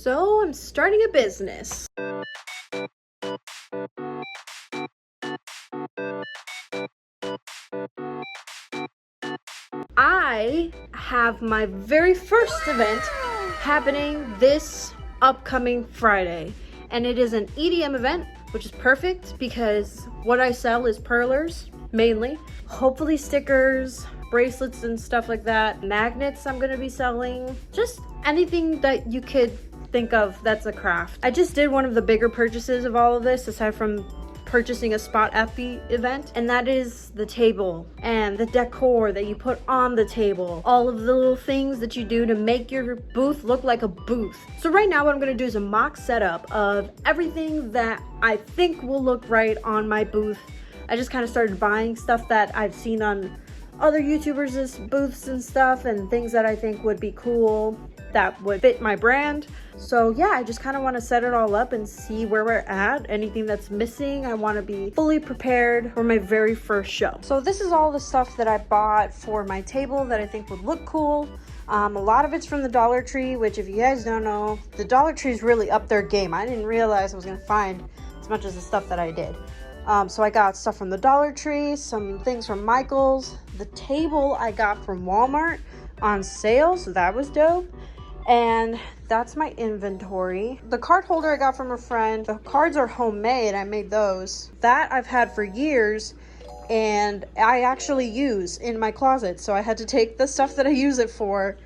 So I'm starting a business. I have my very first event happening this upcoming Friday, and it is an EDM event, which is perfect because what I sell is perlers mainly, hopefully stickers, bracelets and stuff like that, magnets I'm gonna be selling, just anything that you could think of that's a craft. I just did one of the bigger purchases of all of this aside from purchasing a spot at the event, and that is the table and the decor that you put on the table, all of the little things that you do to make your booth look like a booth. So right now what I'm going to do is a mock setup of everything that I think will look right on my booth. I just kind of started buying stuff that I've seen on other YouTubers' booths and stuff, and things that I think would be cool that would fit my brand. So yeah, I just kind of want to set it all up and see where we're at. Anything that's missing, I want to be fully prepared for my very first show. So this is all the stuff that I bought for my table that I think would look cool. A lot of it's from the Dollar Tree, which if you guys don't know, the Dollar Tree's really up their game. I didn't realize I was going to find as much as the stuff that I did. So I got stuff from the Dollar Tree, some things from Michael's. The table I got from Walmart on sale, so that was dope. And that's my inventory. The card holder I got from a friend. The cards are homemade. I made those. That I've had for years and I actually use in my closet. So I had to take the stuff that I use it for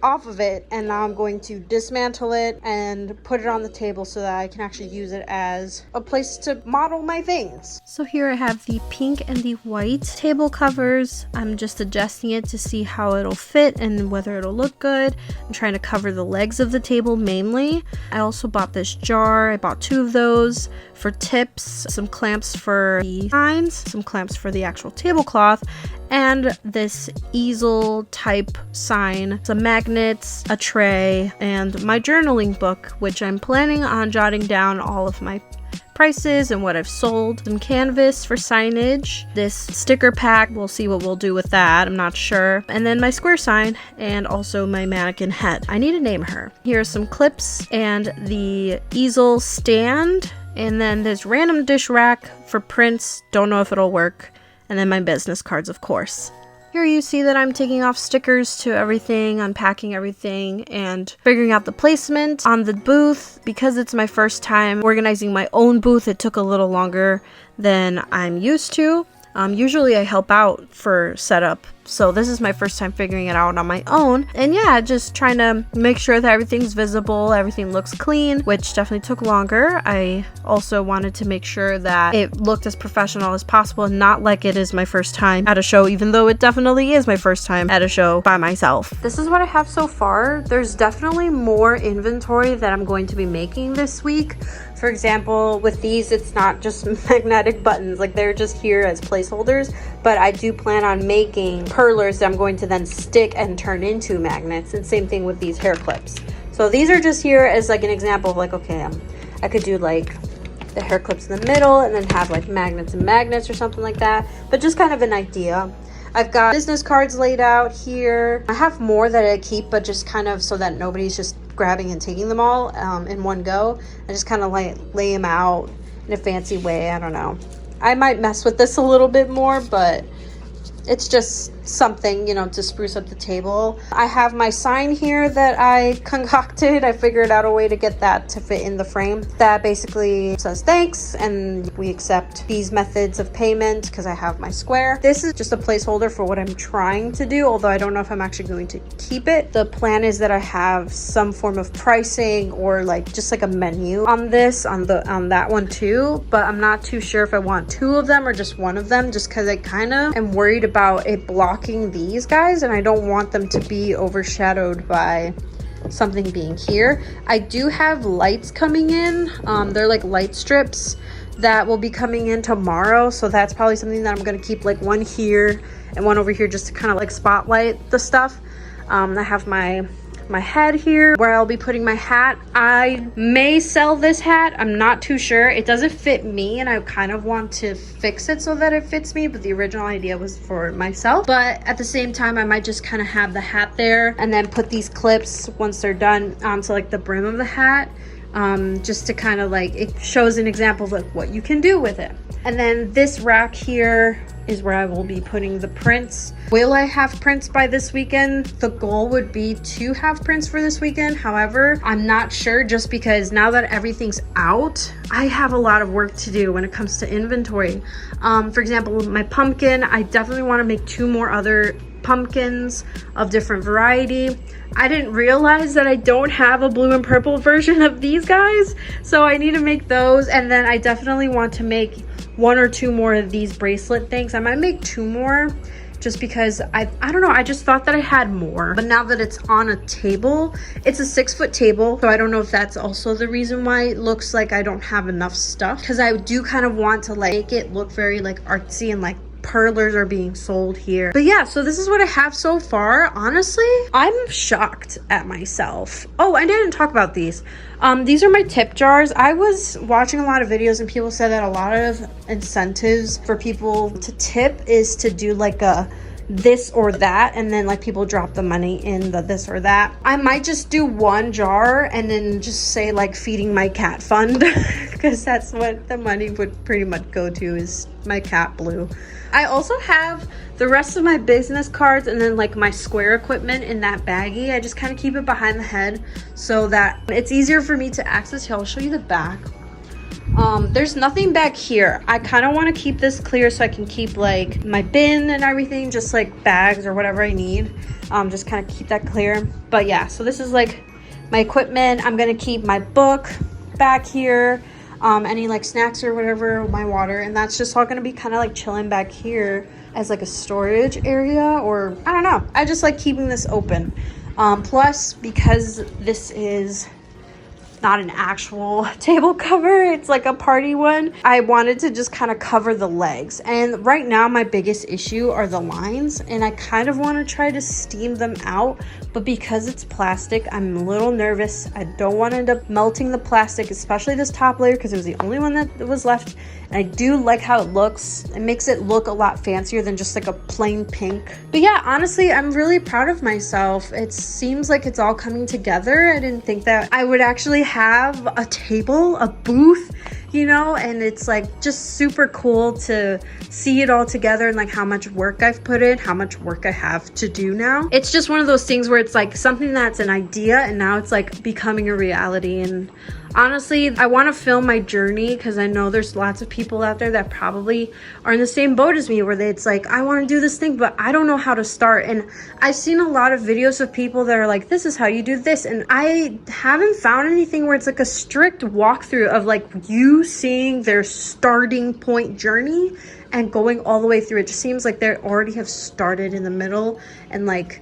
off of it, and now I'm going to dismantle it and put it on the table so that I can actually use it as a place to model my things. So here I have the pink and the white table covers. I'm just adjusting it to see how it'll fit and whether it'll look good. I'm trying to cover the legs of the table mainly. I also bought this jar. I bought 2 of those for tips, some clamps for the signs, some clamps for the actual tablecloth, and this easel type sign, some magnets, a tray, and my journaling book, which I'm planning on jotting down all of my prices and what I've sold. Some canvas for signage, this sticker pack, we'll see what we'll do with that, I'm not sure. And then my square sign, and also my mannequin head. I need to name her. Here are some clips and the easel stand, and then this random dish rack for prints, don't know if it'll work. And then my business cards, of course. Here you see that I'm taking off stickers to everything, unpacking everything, and figuring out the placement on the booth. Because it's my first time organizing my own booth, it took a little longer than I'm used to. Usually I help out for setup, so this is my first time figuring it out on my own. And yeah, just trying to make sure that everything's visible, everything looks clean, which definitely took longer. I also wanted to make sure that it looked as professional as possible and not like it is my first time at a show, even though it definitely is my first time at a show by myself. This is what I have so far. There's definitely more inventory that I'm going to be making this week. For example, with these, it's not just magnetic buttons, like they're just here as placeholders, but I do plan on making perlers that I'm going to then stick and turn into magnets, and same thing with these hair clips. So these are just here as like an example of like, okay, I could do like the hair clips in the middle and then have like magnets and magnets or something like that, but just kind of an idea. I've got business cards laid out here. I have more that I keep, but just kind of so that nobody's just grabbing and taking them all in one go. I just kind of lay them out in a fancy way. I don't know. I might mess with this a little bit more, but it's just something, you know, to spruce up the table. I have my sign here that I concocted. I figured out a way to get that to fit in the frame. That basically says thanks, and we accept these methods of payment because I have my square. This is just a placeholder for what I'm trying to do, although I don't know if I'm actually going to keep it. The plan is that I have some form of pricing or like just like a menu on this, on that one too, but I'm not too sure if I want 2 of them or just 1 of them, just because I kind of am worried about it blocking these guys, and I don't want them to be overshadowed by something being here. I do have lights coming in. They're like light strips that will be coming in tomorrow, so that's probably something that I'm going to keep, like 1 here and 1 over here just to kind of like spotlight the stuff. I have my my head here where I'll be putting my hat. I may sell this hat. I'm not too sure. It doesn't fit me and I kind of want to fix it so that it fits me, but the original idea was for myself. But at the same time, I might just kind of have the hat there and then put these clips once they're done onto like the brim of the hat, just to kind of like, it shows an example of like what you can do with it. And then this rack here is where I will be putting the prints. Will I have prints by this weekend? The goal would be to have prints for this weekend. However, I'm not sure, just because now that everything's out, I have a lot of work to do when it comes to inventory. For example, my pumpkin, I definitely want to make 2 more other pumpkins of different variety. I didn't realize that I don't have a blue and purple version of these guys, so I need to make those. And then I definitely want to make 1 or 2 more of these bracelet things. I might make 2 more just because I don't know, I just thought that I had more. But now that it's on a table, it's a 6-foot table, so I don't know if that's also the reason why it looks like I don't have enough stuff, because I do kind of want to like make it look very like artsy and like pearlers are being sold here. But yeah, so this is what I have so far. Honestly, I'm shocked at myself. Oh, I didn't talk about these. These are my tip jars. I was watching a lot of videos and people said that a lot of incentives for people to tip is to do like a this or that, and then like people drop the money in the this or that. I might just do 1 jar and then just say like feeding my cat fund because that's what the money would pretty much go to, is my cat Blue. I also have the rest of my business cards and then like my square equipment in that baggie. I just kind of keep it behind the head so that it's easier for me to access. Here, I'll show you the back. There's nothing back here. I kind of want to keep this clear so I can keep like my bin and everything, just like bags or whatever I need. Just kind of keep that clear. But yeah, so this is like my equipment. I'm gonna keep my book back here, any like snacks or whatever, my water, and that's just all gonna be kind of like chilling back here as like a storage area, or I don't know. I just like keeping this open. Plus, because this is not an actual table cover, it's like a party one, I wanted to just kind of cover the legs. And right now my biggest issue are the lines, and I kind of want to try to steam them out, but because it's plastic, I'm a little nervous. I don't want to end up melting the plastic, especially this top layer, because it was the only one that was left. And I do like how it looks. It makes it look a lot fancier than just like a plain pink. But yeah, honestly, I'm really proud of myself. It seems like it's all coming together. I didn't think that I would actually have a table, a booth, you know, and it's like just super cool to see it all together and like how much work I've put in, how much work I have to do now. It's just one of those things where it's like something that's an idea and now it's like becoming a reality. And honestly, I want to film my journey because I know there's lots of people out there that probably are in the same boat as me, where it's like, I want to do this thing, but I don't know how to start. And I've seen a lot of videos of people that are like, this is how you do this. And I haven't found anything where it's like a strict walkthrough of like you seeing their starting point journey and going all the way through. It just seems like they already have started in the middle and like,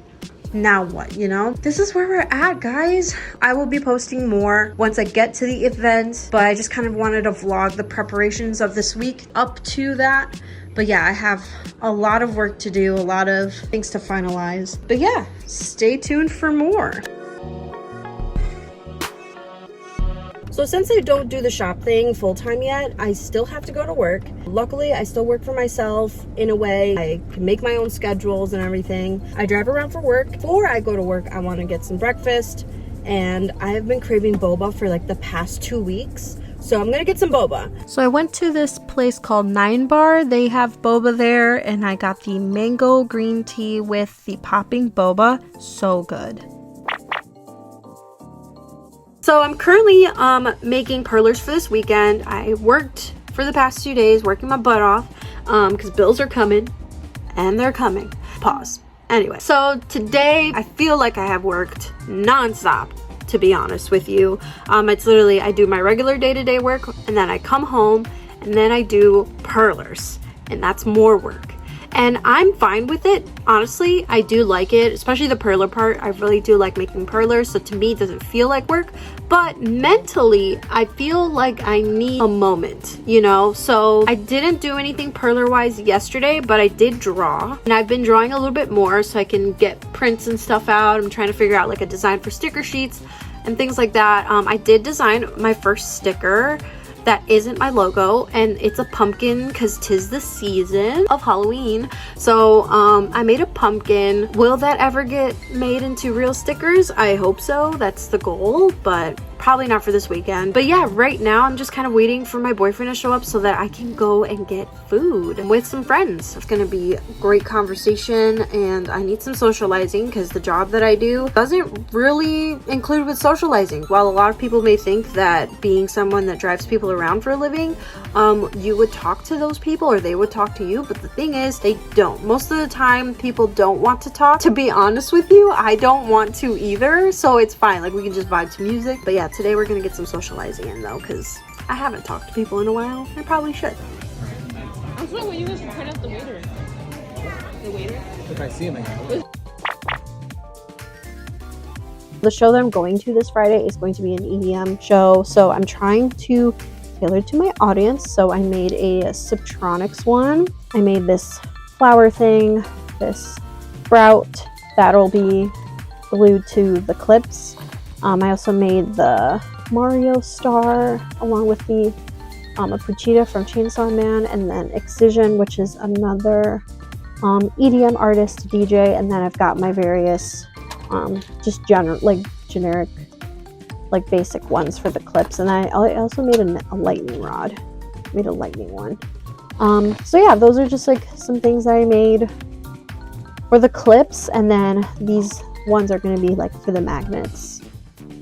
now what, you know? This is where we're at, guys. I will be posting more once I get to the event, but I just kind of wanted to vlog the preparations of this week up to that. But yeah, I have a lot of work to do, a lot of things to finalize. But yeah, stay tuned for more. So since I don't do the shop thing full-time yet, I still have to go to work. Luckily, I still work for myself in a way. I can make my own schedules and everything. I drive around for work. Before I go to work, I want to get some breakfast, and I have been craving boba for like the past 2 weeks. So I'm gonna get some boba. So I went to this place called 9 Bar. They have boba there, and I got the mango green tea with the popping boba. So good. So I'm currently making perlers for this weekend. I worked for the past 2 days, working my butt off, because bills are coming, and they're coming. Pause. Anyway, so today I feel like I have worked nonstop, to be honest with you. It's literally, I do my regular day-to-day work, and then I come home, and then I do perlers, and that's more work. and I'm fine with it. Honestly, I do like it, especially the perler part. I really do like making perlers, so to me it doesn't feel like work, but mentally I feel like I need a moment, you know? So I didn't do anything perler wise yesterday, but I did draw, and I've been drawing a little bit more so I can get prints and stuff out. I'm trying to figure out like a design for sticker sheets and things like that. I did design my first sticker that isn't my logo, and it's a pumpkin because 'tis the season of Halloween. So I made a pumpkin. Will that ever get made into real stickers? I hope so. That's the goal, but probably not for this weekend. But yeah, right now I'm just kind of waiting for my boyfriend to show up so that I can go and get food with some friends. It's gonna be great conversation, and I need some socializing because the job that I do doesn't really include with socializing. While a lot of people may think that being someone that drives people around for a living, you would talk to those people or they would talk to you, but the thing is they don't. Most of the time people don't want to talk. To be honest with you, I don't want to either, so it's fine. Like, we can just vibe to music. But yeah, today we're gonna get some socializing in though, because I haven't talked to people in a while. I probably should. I'm sorry, when you guys point out the waiter. The waiter? If I see him again. The show that I'm going to this Friday is going to be an EDM show, so I'm trying to tailor to my audience. So I made a Subtronics one. I made this flower thing, this sprout that'll be glued to the clips. I also made the Mario star along with the a Puchita from Chainsaw Man, and then Excision, which is another EDM artist, DJ, and then I've got my various just generic, like basic ones for the clips. And I also made a lightning rod. Made a lightning one. So yeah, those are just like some things that I made for the clips, and then these ones are going to be like for the magnets.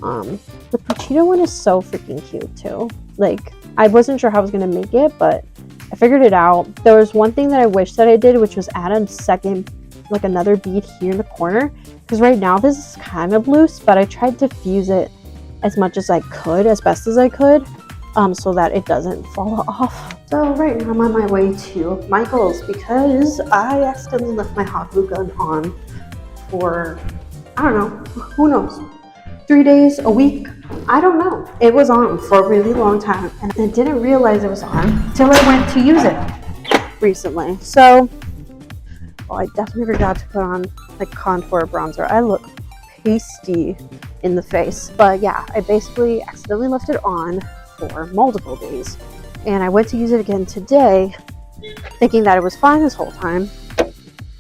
The Puchita one is so freaking cute too. Like, I wasn't sure how I was going to make it, but I figured it out. There was one thing that I wish that I did, which was add a second, like another bead here in the corner, because right now this is kind of loose, but I tried to fuse it as much as I could, as best as I could, so that it doesn't fall off. So right now I'm on my way to Michael's because I accidentally left my hot glue gun on for, I don't know, who knows, 3 days, a week, I don't know. It was on for a really long time, and I didn't realize it was on until I went to use it recently. So, well, I definitely forgot to put on like contour bronzer. I look pasty in the face, but yeah, I basically accidentally left it on for multiple days, and I went to use it again today thinking that it was fine this whole time.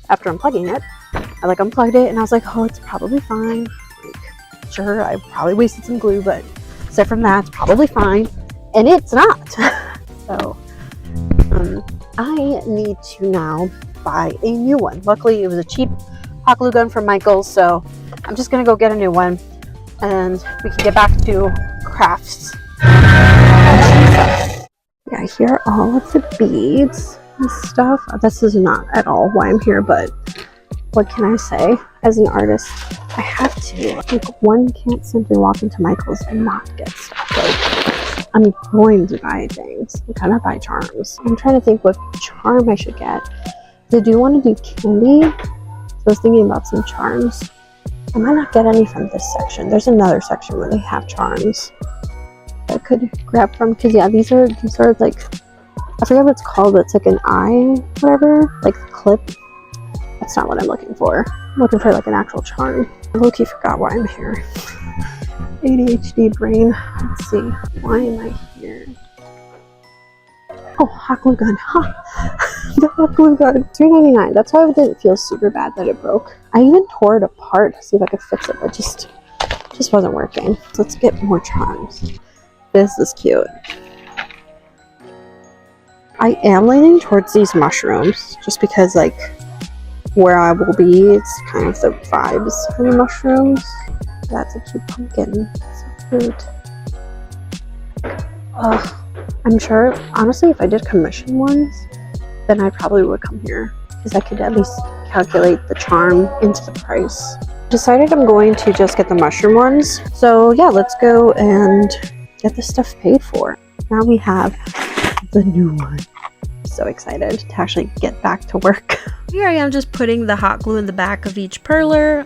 After unplugging it, I like unplugged it and I was like, oh, it's probably fine. Like, sure, I probably wasted some glue, but aside from that, it's probably fine, and it's not. So I need to now buy a new one. Luckily, it was a cheap hot glue gun from Michael's, so I'm just gonna go get a new one, and we can get back to crafts. Yeah, here are all of the beads and stuff. This is not at all why I'm here, but what can I say? As an artist, I have to. Like, one can't simply walk into Michael's and not get stuff. Like, I'm going to buy things. I'm gonna buy charms. I'm trying to think what charm I should get. I do want to do candy, so I was thinking about some charms. I might not get any from this section. There's another section where they have charms I could grab from, because yeah, these are like, I forget what it's called, but it's like an eye, whatever, like the clip. That's not what I'm looking for. I'm looking for like an actual charm. I low-key forgot why I'm here. ADHD brain. Let's see. Why am I here? Oh, hot glue gun. Huh. The hot glue gun. $3.99. That's why it didn't feel super bad that it broke. I even tore it apart to see if I could fix it, but just wasn't working. So let's get more charms. This is cute. I am leaning towards these mushrooms just because, like, where I will be, it's kind of the vibes for the mushrooms. That's a cute pumpkin. So cute. I'm sure, honestly, if I did commission ones, then I probably would come here because I could at least calculate the charm into the price. Decided I'm going to just get the mushroom ones. So yeah, let's go and get this stuff paid for. Now we have the new one. so excited to actually get back to work. Here I am just putting the hot glue in the back of each perler.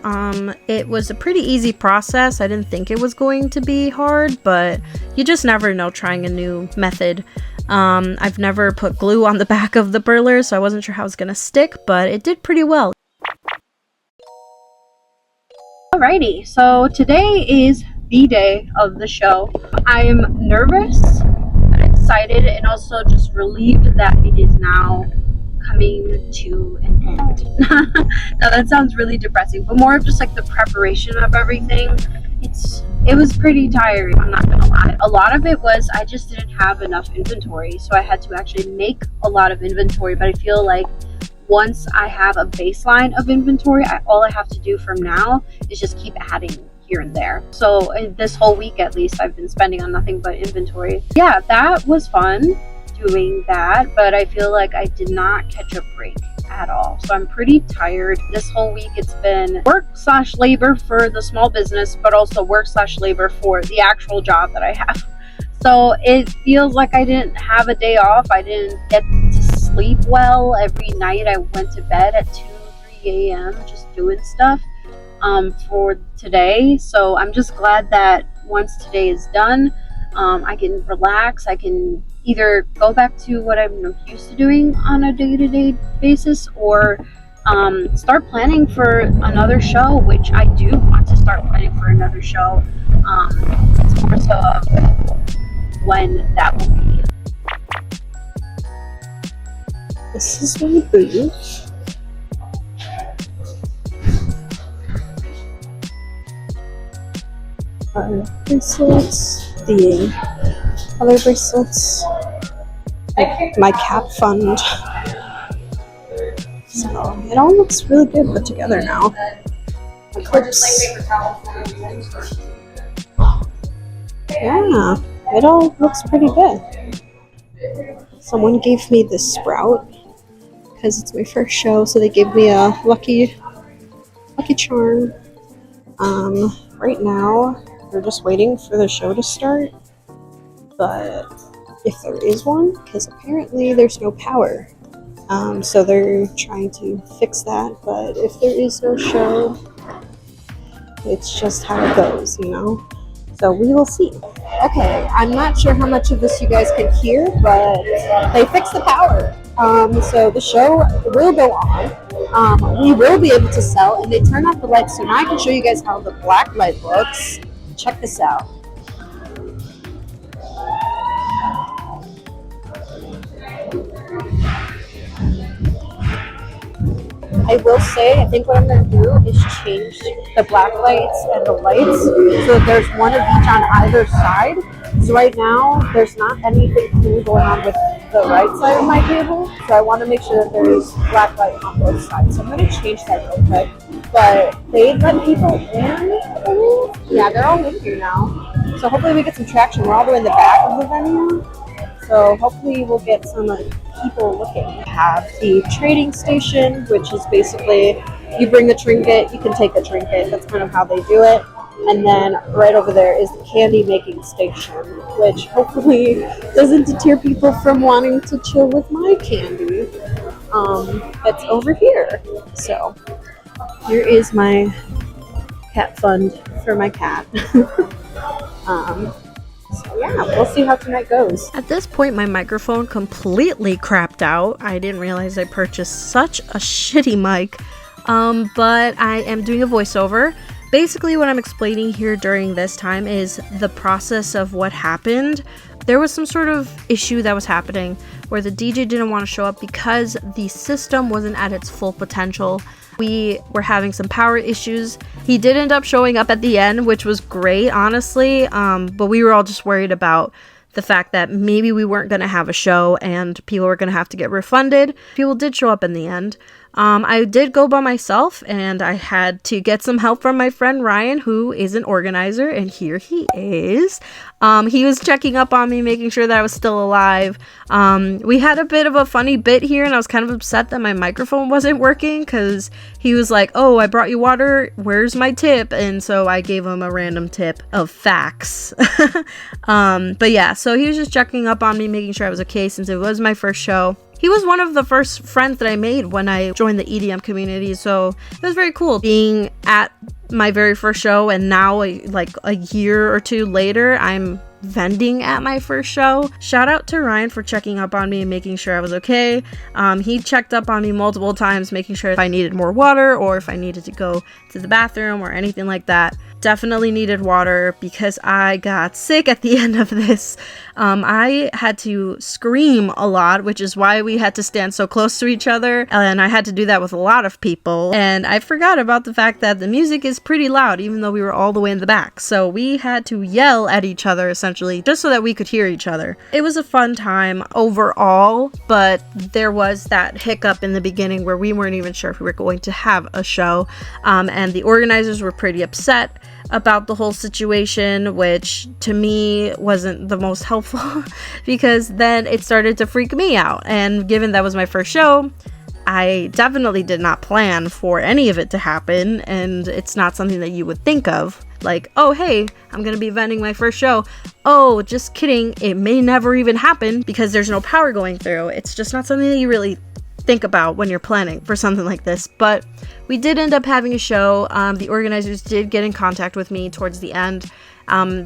It was a pretty easy process. I didn't think it was going to be hard, but you just never know trying a new method. I've never put glue on the back of the perler, so I wasn't sure how it's gonna stick, but it did pretty well. Alrighty, so today is the day of the show. I am nervous and excited and also just relieved that it is now coming to an end. Now that sounds really depressing, but more of just like the preparation of everything. It was pretty tiring, I'm not gonna lie. A lot of it was I just didn't have enough inventory, so I had to actually make a lot of inventory, but I feel like once I have a baseline of inventory, all I have to do from now is just keep adding here and there. So this whole week at least, I've been spending on nothing but inventory. Yeah, that was fun doing that, but I feel like I did not catch a break at all. So I'm pretty tired. This whole week it's been work/labor for the small business, but also work/labor for the actual job that I have. So it feels like I didn't have a day off. I didn't get to sleep well. Every night I went to bed at 2, 3 a.m. just doing stuff for today. So I'm just glad that once today is done, I can relax. I can either go back to what I'm used to doing on a day-to-day basis or start planning for another show, which I do want to start planning for another show. It's more so of when that will be. This is my booth. Our bracelets, the other bracelets, my cap fund. So it all looks really good put together now. My clips. Yeah, it all looks pretty good. Someone gave me this sprout because it's my first show, so they gave me a lucky charm. Right now we're just waiting for the show to start, but if there is one, because apparently there's no power, so they're trying to fix that. But if there is no show, it's just how it goes, you know. So we will see. Okay, I'm not sure how much of this you guys can hear, but they fixed the power. So the show will go on. We will be able to sell, and they turn off the lights. So now I can show you guys how the black light looks. Check this out. I will say, I think what I'm going to do is change the black lights and the lights so that there's one of each on either side. So right now, there's not anything cool going on with the right side of my table. So I want to make sure that there's black light on both sides. So I'm going to change that real quick. But they let people in. Yeah, they're all in here now. So hopefully we get some traction. We're all the way in the back of the venue. So hopefully we'll get some people looking. We have the trading station, which is basically you bring a trinket, you can take a trinket. That's kind of how they do it. And then right over there is the candy making station, which hopefully doesn't deter people from wanting to chill with my candy. It's over here. So here is my cat fund for my cat. So yeah, we'll see how tonight goes. At this point, my microphone completely crapped out. I didn't realize I purchased such a shitty mic, but I am doing a voiceover. Basically, what I'm explaining here during this time is the process of what happened. There was some sort of issue that was happening where the DJ didn't want to show up because the system wasn't at its full potential. We were having some power issues. He did end up showing up at the end, which was great, honestly. But we were all just worried about the fact that maybe we weren't going to have a show and people were going to have to get refunded. People did show up in the end. I did go by myself and I had to get some help from my friend Ryan, who is an organizer, and here he is. He was checking up on me, making sure that I was still alive. We had a bit of a funny bit here, and I was kind of upset that my microphone wasn't working because he was like, "Oh, I brought you water, where's my tip?" And so I gave him a random tip of facts. But yeah, so he was just checking up on me, making sure I was okay since it was my first show. he was one of the first friends that I made when I joined the EDM community, so it was very cool being at my very first show, and now like a year or two later I'm vending at my first show. Shout out to Ryan for checking up on me and making sure I was okay. He checked up on me multiple times, making sure if I needed more water or if I needed to go to the bathroom or anything like that. Definitely needed water because I got sick at the end of this. I had to scream a lot, which is why we had to stand so close to each other, and I had to do that with a lot of people, and I forgot about the fact that the music is pretty loud even though we were all the way in the back, so we had to yell at each other essentially just so that we could hear each other. It was a fun time overall, but there was that hiccup in the beginning where we weren't even sure if we were going to have a show, and the organizers were pretty upset about the whole situation, which to me wasn't the most helpful because then it started to freak me out, and given that was my first show, I definitely did not plan for any of it to happen, and it's not something that you would think of, like, oh hey, I'm gonna be vending my first show. Oh, just kidding, it may never even happen because there's no power going through. It's just not something that you really think about when you're planning for something like this. But we did end up having a show. The organizers did get in contact with me towards the end.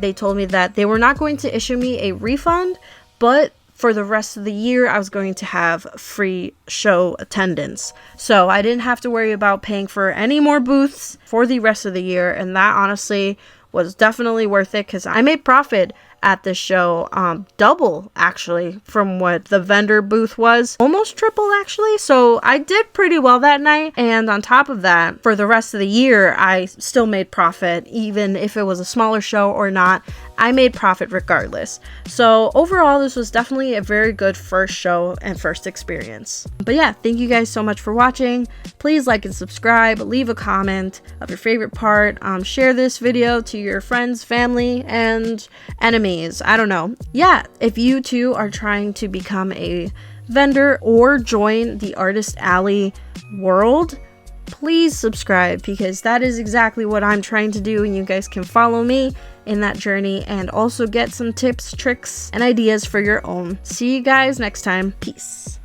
They told me that they were not going to issue me a refund, but for the rest of the year I was going to have free show attendance, so I didn't have to worry about paying for any more booths for the rest of the year, and that honestly was definitely worth it because I made profit at this show, double actually from what the vendor booth was, almost triple actually, so I did pretty well that night. And on top of that, for the rest of the year I still made profit, even if it was a smaller show or not. I made profit regardless. So overall, this was definitely a very good first show and first experience. But yeah, thank you guys so much for watching. Please like and subscribe, leave a comment of your favorite part, share this video to your friends, family, and enemies. I don't know. Yeah, if you too are trying to become a vendor or join the Artist Alley world, please subscribe because that is exactly what I'm trying to do, and you guys can follow me in that journey and also get some tips, tricks, and ideas for your own. See you guys next time. Peace.